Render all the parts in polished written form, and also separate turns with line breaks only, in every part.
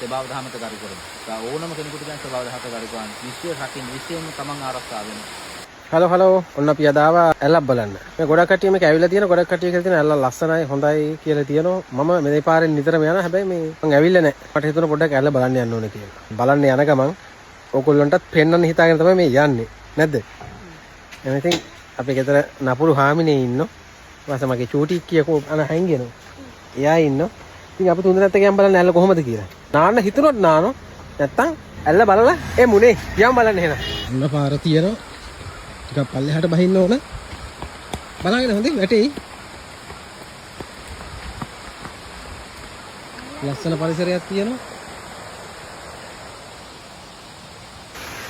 ස්වභාව ධර්මත ගරු කරනවා. ඕනම කෙනෙකුට දැන් ස්වභාව ධර්මත ගරු කරනවා. විශ්වය රකින්න විශ්වයම තමන් ආරක්ෂා වෙනවා.
හලෝ ඔන්න අපි අද ආවා ඇල්ලක් බලන්න. මේ ගොඩක් කට්ටිය මේක ඇවිල්ලා තියෙන ගොඩක් කට්ටිය කියලා තියෙන ඇල්ල ලස්සනයි හොඳයි කියලා තියෙනවා. මම මේ පාරෙන් නිතරම යනවා. හැබැයි මේ මම ඇවිල්ලා නැහැ. මට හිතුණා පොඩ්ඩක් ඇල්ල බලන්න යන්න ඕනේ කියලා. බලන්න යන ගමන් ඕගොල්ලන්ටත් පෙන්වන්න හිතාගෙන තමයි මේ යන්නේ. නැද්ද? එහෙනම් ඉතින් අපි ගෙදර නපුරු හාමිනේ ඉන්නෝ. වාස මගේ චූටි කියකෝ අන හැංගෙනවා. එයා ඉන්නෝ. ඉතින් අපි තුන්දෙනාත් එක්ක යම් බලන්න ඇල්ල කොහොමද කියලා. නාන්න හිතුනොත් නානෝ. නැත්තම් ඇල්ල බලලා මුනේ යම් බලන්න එහෙනම්. අන්න පාර තියෙනවා. ටිකක් පල්ලෙහාට බහින්න ඕන. බලන්න හොඳින් වැටෙයි. ලස්සන පරිසරයක් තියෙනවා.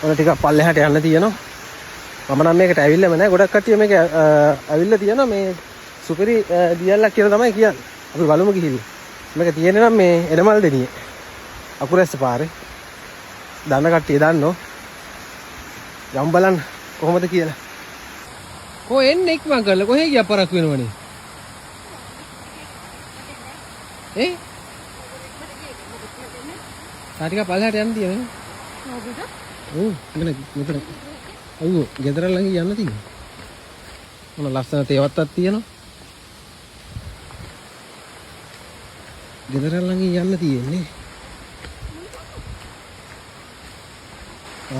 ඔන්න ටිකක් පල්ලෙහාට යන්න තියෙනවා. මම නම් මේකට ඇවිල්ලාම නැහැ. ගොඩක් කට්ටිය මේක ඇවිල්ලා තියෙනවා මේ සුපිරි දියල්ලක් කියලා තමයි කියන්නේ. අපි බලමු ගිහිල්ලා. මේක තියෙන්නේ නම් මේ එඩමල් දෙනියේ. අකුරැස්ස පාරේ. දන්න කට්ටිය දන්නෝ. යම් බලන්න කොහොමද කියලා. කො එන්නේ ඉක්මන් කරලා කොහෙ ගියා පරක් වෙනවනේ. ටික පල්ලෙහාට යන්න තියෙන්නේ. මෙතන. ඔව් ගෙදර ළඟ යන්න තියෙනවා. මොන ලස්සන තේවත්තක් තියෙනවා. ගෙදර ළඟ යන්න තියෙන්නේ.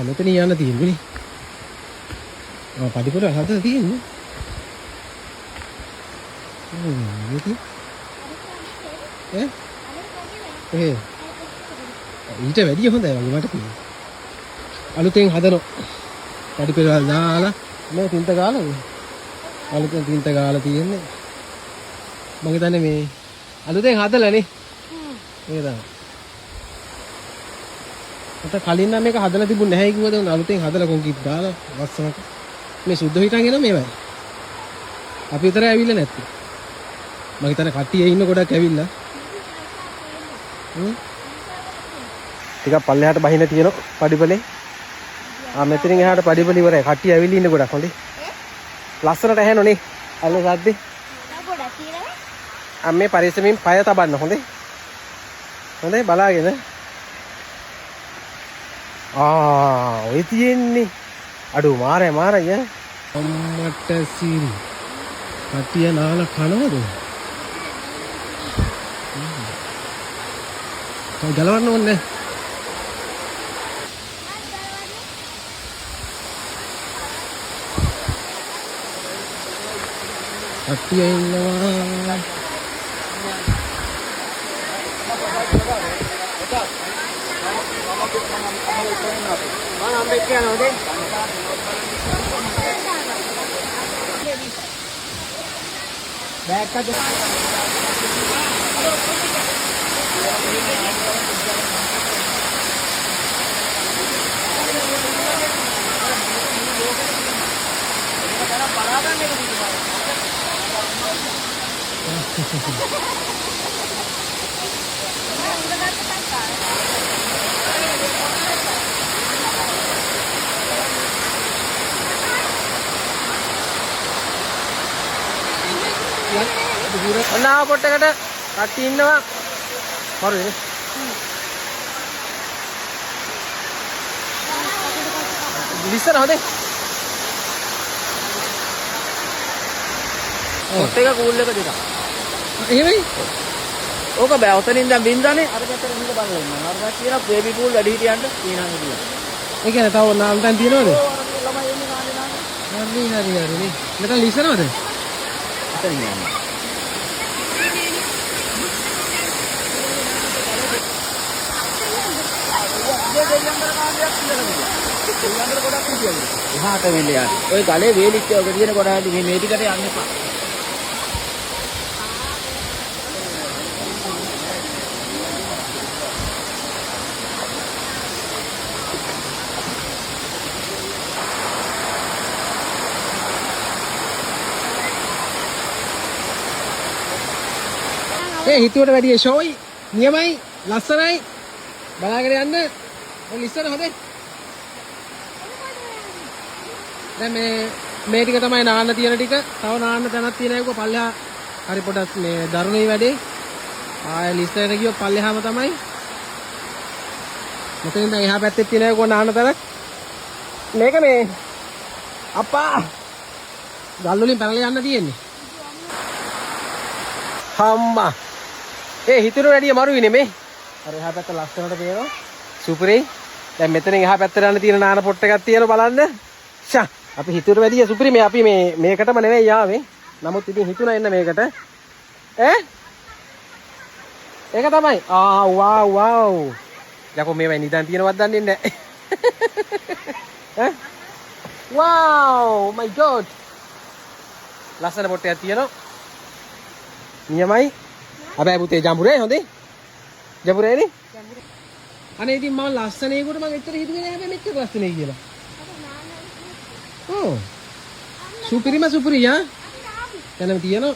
මෙතන යන්න තියෙන්නේ. පඩිපොළ හදලා තියෙන්නේ. ඊට වැඩිය හොඳයි වගේ මට තියෙන්නේ. අලුතෙන් හදනවා. පඩිපොළ දාලා මේ තින්ත ගාලා අලුතෙන් තින්ත ගාලා තියෙන්නේ. මම හිතන්නේ මේ අලුතෙන් හදලානේ. ඒක තමයි. මට කලින් නම් මේක හදලා තිබුණ නැහැ කිව්වද අලුතෙන් හදලා කොන්ක්‍රීට් දාලා වස්සනක මේ සුද්ධ හිටන් එන මේවයි. අපි විතරයි ඇවිල්ලා නැත්තේ. මම හිතන්නේ කට්ටිය ඉන්න ගොඩක් ඇවිල්ලා. ටිකක් පල්ලෙහාට බහින්න තියෙන පඩිපලේ. මෙතනින් එහාට පඩිපල ඉවරයි. කට්ටිය ඇවිල්ලා ඉන්න ගොඩක් හොඳේ. ලස්සනට ඇහෙනෝනේ. අල්ල සද්දේ. ගොඩක් කියලා. මේ පරිස්සමින් පය තබන්න හොඳේ. හොඳේ බලාගෙන. ඔය තියෙන්නේ. අඩු මාරය අම්මට සීරි. කට්ටිය නාල කනවද? ගලවන්න ඕනේ. කට්ටිය ඉන්නවා. ඔන්න පොට්ටකට කට්ටි ඉන්නවා. හරිනේ. ලිස්සන හොදේ. පොට් එක කූල් එක දෙක. එහෙමයි. ඕක බෑ. ඔතනින් දැන් බින්දානේ අර පැත්තට ගිහින් බලන්න ඕන. අර කියන බේබි පූල් වැඩි හිටියන්ට තීනන් කියලා. ඒ කියන්නේ තව නාම් දැන් තියනවද? ළමයි එන්නේ නානේ. හරි. මෙතන ලිස්සනවද? එතන යන්නේ. එහාට වෙන්න යන්නේ. ඔය ගලේ වේලිච්ච ඔක තියෙන කොට හැටි මේ ටිකට යන්න එපා. හිතුවට වැඩිය ෂෝයි නියමයි ලස්සනයි බලාගෙන යන්න. ඔය ලිස්සන හොදේ. දැන් මේ ටික තමයි නාන්න තියෙන ටික. තව නාන්න තැනක් තියෙනවා. ඒක පල්ලෙහා හරි පොඩක් මේ දරුණුයි වැඩේ. ආය ලිස්සනට ගියොත් පල්ලෙහාම තමයි. මෙතනින් දැන් එහා පැත්තේ තියෙන කොන නාන තැන. මේක මේ අප්පා ගල් වලින් පැනලා යන්න තියෙන්නේ. හම්මා. ඒ හිතුරු වැඩිය මරුවිනේ මේ. අර එහා පැත්ත ලස්සනට පේනවා. සුපිරි. දැන් මෙතනින් එහා පැත්තට යන්න තියෙන නාන පොට් එකක් තියෙනවා බලන්න. ෂා. අපි හිතුරු වැඩිය සුපිරි මේ අපි මේකටම නෙවෙයි ආවේ. නමුත් ඉතින් හිතුණා එන්න මේකට. ඒක තමයි. වාව්. යකෝ මේවයි නිදන් තියෙනවද දන්නේ නැහැ. Wow, my god. ලස්සන පොට් එකක් තියෙනවා. නියමයි. හැබැයි පුතේ ජම්බුරේ හොඳේ. ජම්බුරේනේ? ජම්බුරේ. අනේ ඉතින් මම ලස්සනේකට මම එච්චර හිතුවේ නෑ හැබැයි මෙච්චර ලස්සනේ කියලා. ඔව්. සුපිරියා. එතනම තියෙනවා.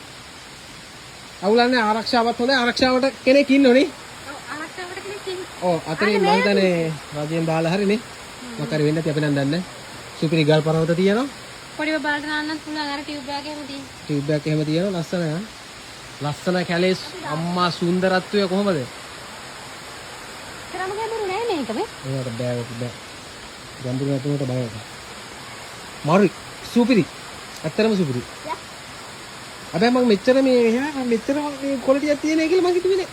අවුලන්නේ ආරක්ෂාවත් හොඳයි. ආරක්ෂාවට කෙනෙක් ඉන්නෝනේ.
ඔව් ආරක්ෂාවට කෙනෙක් ඉන්නවා.
ඔව් අතනින් මම හිතන්නේ රජයෙන් දාලා හරිනේ. මොකක් හරි වෙන්නේ නැති අපි නම් දන්නේ. සුපිරි ගල් පරවත තියෙනවා.
පොඩිව බලට නාන්නත් පුළුවන් අර ටියුබ් එකක් එහෙම තියෙන.
ටියුබ් එකක් එහෙම තියෙනවා ලස්සන. ලස්සන කැලේ අම්මා සුන්දරත්වය කොහමද?
තරම ගැඹුරු නෑ මේක මේ.
ඒකට බෑ. ගැඹුරු නැතුවට බයයි. මාරු සුපිරි. ඇත්තටම සුපිරි. හැබැයි මම මෙච්චර මේ ක්වොලිටියක් තියෙනවා කියලා මම හිතුවේ නෑ.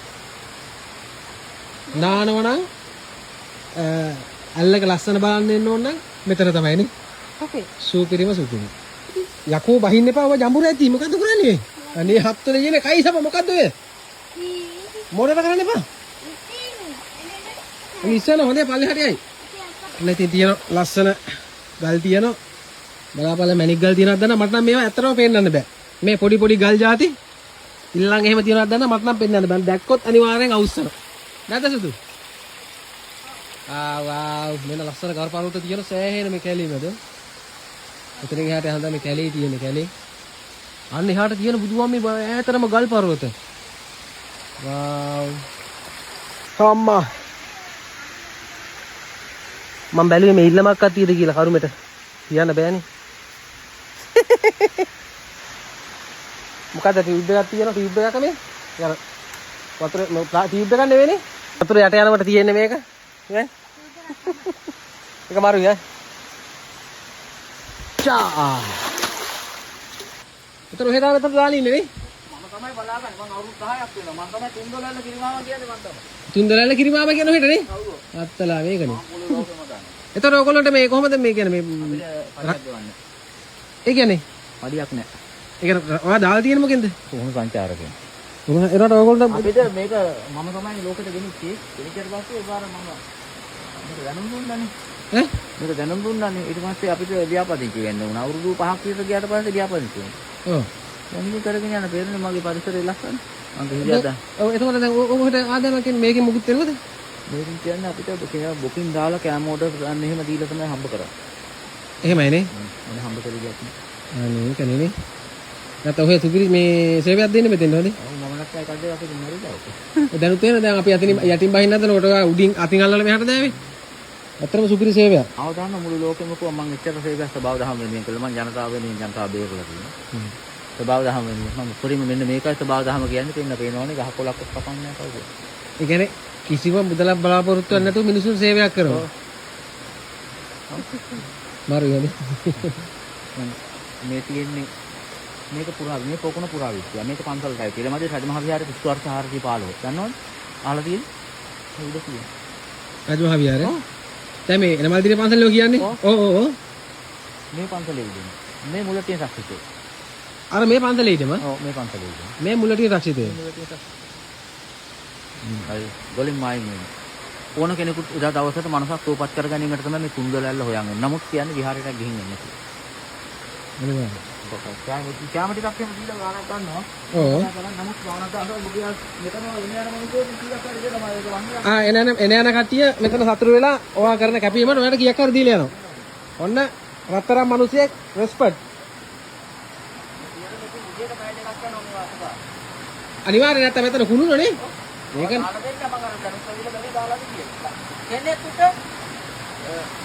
නානවනම් අල්ලක ලස්සන බලන්න එන්න ඕන නම් මෙතන තමයි නේ.
ඔකේ.
සුපිරිම සුපිරි. යකෝ බහින්න එපා ඔය ජම්බුර ඇති මොකද්ද කරන්නේ? අනේ හත්තර ඉන්නේ කයිසම මොකද්ද ඔය? මොඩර කරන්න එපා. ඉස්සන හොඳේ පල්ලෙහාට යයි. නැති තියෙන ලස්සන ගල් තියෙනවා. බලාපල්ල මැණික් ගල් තියෙනවද දන්න මට නම් මේවා ඇත්තටම පේන්නන්න බෑ. මේ පොඩි ගල් જાති ඉල්ලන් එහෙම තියෙනවද දන්න මට නම් පේන්නන්න බෑ. දැක්කොත් අනිවාර්යෙන් අවුස්සනවා. නැද්ද සුදු? වාව් මෙන්න ලස්සන ගල් පර්වත තියෙන සෑහෙන මේ කැලේමද. එතනින් එහාට හඳ මේ කැලේ තියෙන කැලේ. අන්න එහාට තියෙන බුදුහාම මේ ඈතරම ගල් පර්වත. වාව්. අම්මා. මම බැලුවේ මේ ඉල්ලමක් අතියද කියලා කරුමෙට. කියන්න බෑනේ. මොකද ටියුබ් එකක් තියෙනවා ටියුබ් එකක මේ. යන වතුර ටියුබ් එකක් නෙවෙයිනේ. වතුර යට යනකොට තියෙන්නේ මේක. ඈ. ඒක මාරුයි ඈ. චා. උතර ඔහෙ දාලා මෙතන දාලා ඉන්නේ නේ.
මම තමයි බලාගන්නේ. මම අවුරුදු 10ක් වෙනවා. මම තමයි තුන්දොලල්ල කිරිමාම කියන්නේ මම තමයි.
තුන්දොලල්ල කිරිමාම කියන ඔහෙට නේ. අත්තලා මේකනේ. එතකොට ඔයගොල්ලන්ට මේ කොහොමද මේ කියන්නේ මේ ඒ කියන්නේ
මඩියක් නැහැ.
ඒ කියන්නේ ඔයා දාලා තියෙන මොකෙන්ද?
කොහොම සංචාරකයන්.
එනකොට ඔයගොල්ලන්ට
අපිට මේක මම තමයි ලෝකෙට ගෙනිච්චේ. ගෙනිච්චට පස්සේ ඒ පාර මම මේක දැනුම් දුන්නානේ.
ඈ?
මේක දැනුම් දුන්නානේ. ඊට පස්සේ අපිට ව්‍යාපදිංචි වෙන්න උනා. අවුරුදු 5ක් විතර ගියාට පස්සේ ව්‍යාපදිංචි වුණා. ඔව්. දැන් ඉතින් කරගෙන යන පෙරනේ මගේ පරිසරය ලස්සන. මම කිව්වා
ඔව් එතකොට දැන් ඔබට ආදායම කියන්නේ මේකෙන් මුකුත් වෙනවද?
මේකෙන් කියන්නේ අපිට බොකින් දාලා කෑම ඕඩර් ගන්න එහෙම දීලා තමයි හම්බ කරන්නේ.
එහෙමයි නේ.
මොන හම්බ කරේ කියන්නේ.
අනේ කනේ නේ. නැත්නම් ඔය සුපිරි මේ සේවයක් දෙන්න මෙතෙන් හොඳේ.
ඔව් මම නැත්නම් ඒකද අපිට මරිලා.
දැනුත් වෙන දැන් අපි යටින් බහින්න හදනකොට ඔය උඩින් අතින් අල්ලලා මෙහාට දාවේ. අතරම සුපිරි සේවයක්.
අවදාන්න මුළු ලෝකෙම කිව්වා මම එච්චර සේවයක් ස්වභාව දහම වෙනුවෙන් කළා. මම ජනතාව වෙනුවෙන් ජනතාව බේරලා තියෙනවා. ස්වභාව දහම වෙනුවෙන් මම උඩින්ම මෙන්න මේකයි ස්වභාව දහම කියන්නේ පේන්න පේනවනේ ගහ කොලක් කපන්නේ නැහැ කවුද.
ඒ කියන්නේ කිසිම මුදලක් බලාපොරොත්තු වෙන්නේ නැතුව මිනිස්සුන් සේවයක් කරනවා. මාරුයනේ.
මේ තියෙන්නේ මේක පුරා මේ පොකුණ පුරා විද්‍යාව. මේක පන්සලටයි කියලා. මැද රජමහ විහාරේ කුස්තු වර්ෂ 415. දන්නවද? අහලා තියෙන්නේ? ඒ උඩ තියෙන්නේ.
රජමහ විහාරේ? දැන් මේ එනමල් දිනේ පන්සල ලෝ කියන්නේ? ඔව්.
මේ පන්සලේ ඉන්නේ. මේ මුල තියෙන රක්ෂිතය.
අර මේ පන්සලේ ඉදම?
ඔව් මේ පන්සලේ ඉන්නේ.
මේ මුල තියෙන රක්ෂිතය.
හරි. ගොලින් මායින් වෙන්නේ. ඕන කෙනෙකුට එදා දවසට මනසක් සෝපත් කර ගැනීමට තමයි මේ තුන්දොලල්ල හොයන්නේ. නමුත් කියන්නේ විහාරයට ගිහින් එන්නේ නැහැ.
මොනවද?
කැම ටිකක් එහෙම දීලා ගානක් ගන්නවා.
ඔව්.
නමුත් ගානක් ගන්නවා මුගියා මෙතන එන යන මිනිස්සු කීයක් හරි දෙනවා මම ඒක වන්නේ.
එන කට්ටිය මෙතන සතුරු වෙලා ඔයා කරන කැපීමට ඔයාලට කීයක් හරි දීලා යනවා. ඔන්න රත්තරන් මිනිසියෙක් රෙස්පෙක්ට්. අනිවාර්යයෙන් නැත්නම් මෙතන කුණුනනේ. මේක
කෙනෙකුට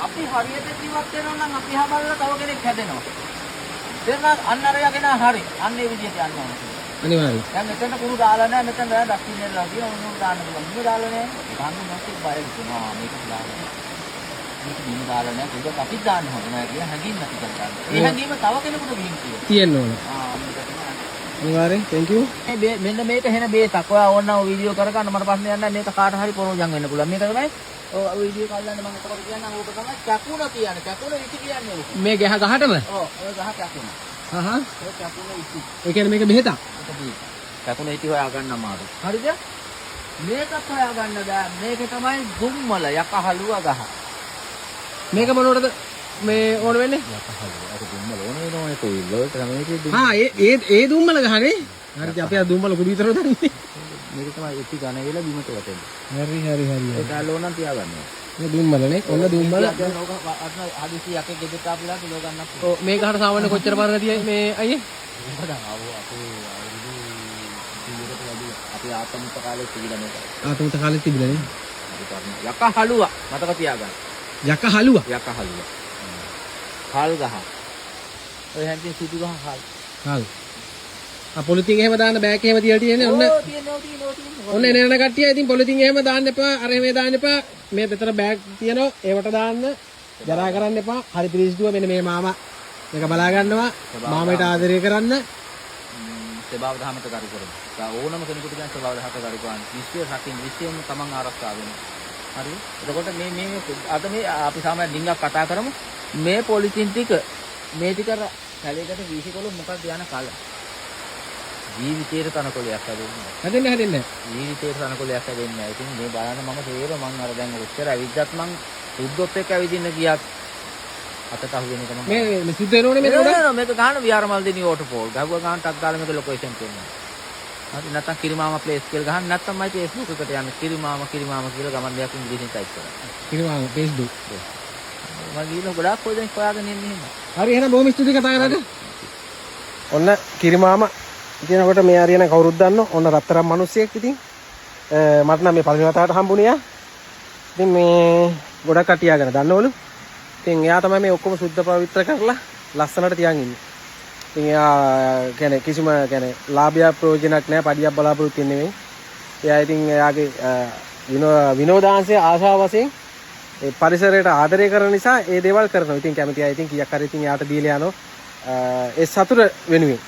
අපි හරියට ජීවත් වෙනවා නම් අපි හැමෝම තව කෙනෙක් හැදෙනවා. දැන් අන්න අරගෙන හරි. අන්න ඒ විදිහට යන්න ඕනේ.
අනිවාර්යයෙන්.
දැන් මෙතන කුණු දාලා නැහැ. මෙතන දැන් දක්ෂිණේ දාලා තියෙන උණු දාන්න පුළුවන්. මුල දාලා නැහැ. ගන්න නැති බය වෙනවා. මේක දාලා. මේක මුල දාලා නැහැ. ඒක අපි දාන්න හොඳ නැහැ කියලා හැංගීම් නැති කරගන්න. ඒ හැංගීම තව කෙනෙකුට ගිහින් කියනවා.
තියෙන්න ඕන.
මේක
අනිවාර්යෙන්. thank you.
මෙන්න මේක එහෙන බේසක්. ඔයා ඕනනම් වීඩියෝ කරගන්න මට ප්‍රශ්නයක් නැහැ. මේක කාට හරි ප්‍රෝජන් වෙන්න පුළුවන්. මේක තමයි ඔය වීඩියෝ කල්ලාන්න මම එතකොට කියන්නම් ඕක තමයි කැකුණ කියන්නේ. කැකුණ ඉති කියන්නේ ඕක.
මේ ගහටම?
ඔව් ඔය ගහ කැකුණ.
හහ.
ඔය කැකුණ ඉති.
ඒ කියන්නේ මේක බෙහෙතක්.
ඒක දී. කැකුණ ඉති හොයා ගන්න අමාරුයි. හරිද? මේකත් හොයා ගන්න බෑ. මේක තමයි දුම්මල යකහලුව ගහ.
මේක මොනවටද මේ ඕන වෙන්නේ?
යකහලුව. අර දුම්මල ඕනේ කොයි වලට තමයි මේක දුම්මල.
හා ඒ දුම්මල ගහනේ. හරිද අපි අර දුම්මල කුඩු විතර දන්නේ.
මේක තමයි ඉති ගණ වෙලා බිමට වැටෙන්නේ.
හරි.
ඒක ආලෝනම් තියාගන්න.
මේ දුම්මලනේ. ඔන්න දුම්මල.
දැන් ඕක අත්න හදිසි යකේ ගෙදරට ආපුලා කිලෝ ගන්නත්.
ඔව් මේ ගහට සාමාන්‍ය කොච්චර පාරක් තියයි මේ අයියේ?
දැන් අපේ අපි ආතම්ප කාලේ තිබිලා මේක.
ආතමත කාලේ තිබිලානේ.
යකහලුව මතක තියාගන්න.
යකහලුව.
යකහලුව. හාල් ගහ. ඔය හැන්තින් සුදු ගහ හාල්.
හාල්. පොලිතින් එහෙම දාන්න බෑග් එහෙම තියලා තියෙන්නේ ඔන්න
තියෙනවා.
ඔන්න එන කට්ටිය ඉතින් පොලිතින් එහෙම දාන්න එපා අර එහෙම දාන්න එපා මේ පෙතර බෑග් තියෙනවා ඒවට දාන්න ජරා කරන්න එපා හරි පිළිසිදුව මෙන්න මේ මාමා මේක බලා ගන්නවා මාමයට ආදරය කරන්න
ස්වභාව ධර්මත කරු කරමු. ඕනම කෙනෙකුට දැන් ස්වභාව ධර්මත කරු කරන්න. විශ්වය රකින්න විශ්වයෙන් තමන් ආරක්ෂා වෙනවා. හරිද? එතකොට මේ අද මේ අපි සාමාන්‍ය ඩිංගක් කතා කරමු. මේ පොලිතින් ටික මේ ටික කැලේකට වීසිකොළු මොකක්ද යන කල. ජීවිතේට තනකොලයක් හැදෙන්නේ.
හැදෙන්නේ
ජීවිතේට තනකොලයක් හැදෙන්නේ නැහැ. ඉතින් මේ බලන්න මම තේර මං අර දැන් ඔච්චර ඇවිද්දත් මං සුද්දොත් එක්ක ඇවිදින්න ගියත් අතට අහු වෙන එක මම
මේ සිද්ධ වෙනෝනේ මේක උඩ
මේක ගහන විහාරමල් දෙනි වෝටර්ෆෝල් ගහුවා ගහන ටක් ගාලා මේක ලොකේෂන් තියෙනවා. හරි නැත්නම් කිරිමාම ප්ලේස් කියලා ගහන්න නැත්නම් මයි Facebook එකට යන්න කිරිමාම කියලා ගමන් දෙයක් ඉංග්‍රීසියෙන් ටයිප් කරන්න.
කිරිමාම Facebook.
මම ගිහින් ගොඩාක් කොහෙද හොයාගෙන ඉන්නේ එහෙම.
හරි එහෙනම් බොහොම ස්තුතියි කතා කරාට. ඔන්න කිරිමාම කියනකොට මේ හරියන කවුරුත් දන්නෝ ඔන්න රත්තරන් මිනිස්සෙක් ඉතින් මට නම් මේ පළවෙනි වතාවට හම්බුනේ යා. ඉතින් මේ ගොඩක් කට්ටිය ආගෙන දන්නවලු. ඉතින් එයා තමයි මේ ඔක්කොම සුද්ධ පවිත්‍ර කරලා ලස්සනට තියන් ඉන්නේ. ඉතින් එයා කියන්නේ කිසිම කියන්නේ ලාභයක් ප්‍රයෝජනක් නැහැ පඩියක් බලාපොරොත්තු වෙන්නේ නෙමෙයි. එයා ඉතින් එයාගේ විනෝදාංශයේ ආශාව වශයෙන් ඒ පරිසරයට ආදරය කරන නිසා ඒ දේවල් කරනවා. ඉතින් කැමති අය ඉතින් කීයක් හරි ඉතින් එයාට දීලා යනවා ඒ සතුට වෙනුවෙන්.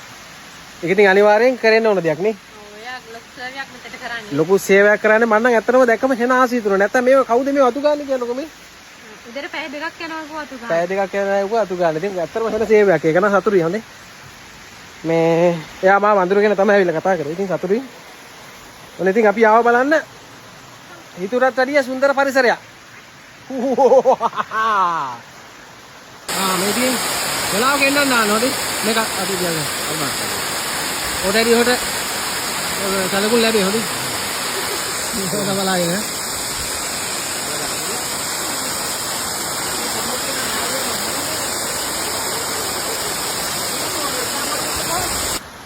ඒක ඉතින් අනිවාර්යෙන් කරන්න ඕන දෙයක් නේ.
ඔව් එයා ලොකු සර්වයක් මෙතට කරන්නේ.
ලොකු සේවයක් කරන්නේ මම නම් ඇත්තටම දැක්කම හෙන ආසීතුන නැත්තම් මේව කවුද මේ අතු ගන්න කියනකො මේ?
උදේට පැය දෙකක් යනවා කොහොමද ගන්න?
පැය දෙකක් යනවා අතු ගන්න. ඉතින් ඇත්තටම හෙන සේවයක්. ඒක නම් සතුටුයි හොඳේ. මේ එයා මාව වඳුරගෙන තමයි ඇවිල්ලා කතා කරේ. ඉතින් සතුටුයි. ඔන්න ඉතින් අපි ආව බලන්න හිතුරත් වැඩිය සුන්දර පරිසරයක්. මේ ඉතින් වෙලාවක එන්න නාන හොඳේ. මේක අපි කියන්නේ අල්මා. ඔඩරි හොට සලකුණු ලැබේ හොඳේ. මේක බලාගෙන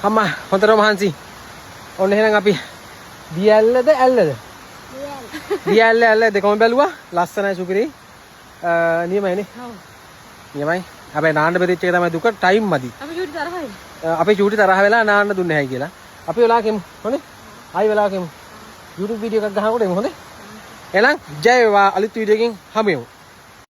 අම්මා හොඳටම මහන්සි. ඔන්න එහෙනම් අපි දියැල්ලද ඇල්ලද? දියැල්ල දෙකම බැලුවා. ලස්සනයි සුපිරි. නියමයිනේ.
ඔව්.
නියමයි. හැබැයි නාන්න බෙරිච්ච එක තමයි දුක ටයිම් මදි.
අපි චූටි තරහයි.
අපි චූටි තරහ වෙලා නාන්න දුන්නේ නැහැ කියලා. අපි වෙලා කෙමු. හොඳේ? ආයි වෙලා කෙමු. YouTube වීඩියෝ එකක් ගහනකොට එමු හොඳේ? එහෙනම් ජය වේවා අලුත් වීඩියෝ එකකින් හමු වෙමු.